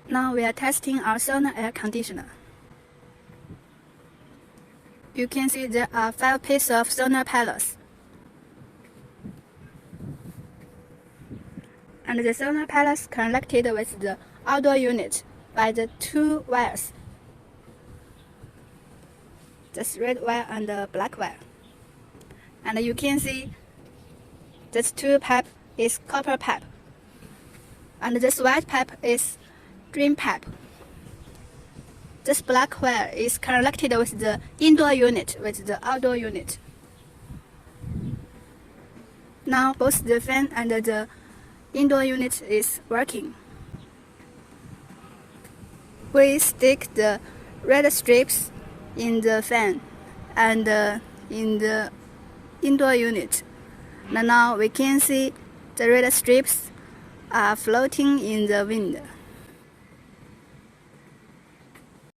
Now we are testing our sauna air conditioner. You can see there are 5 pieces of solar panels. And the solar panels connected with the outdoor unit by the 2 wires. This red wire and the black wire. And you can see this 2 pipe is copper pipe. And this white pipe is green pipe. This black wire is connected with the indoor unit with the outdoor unit. Now both the fan and the indoor unit is working. We stick the red strips in the fan and in the indoor unit. And now we can see the red strips are floating in the wind.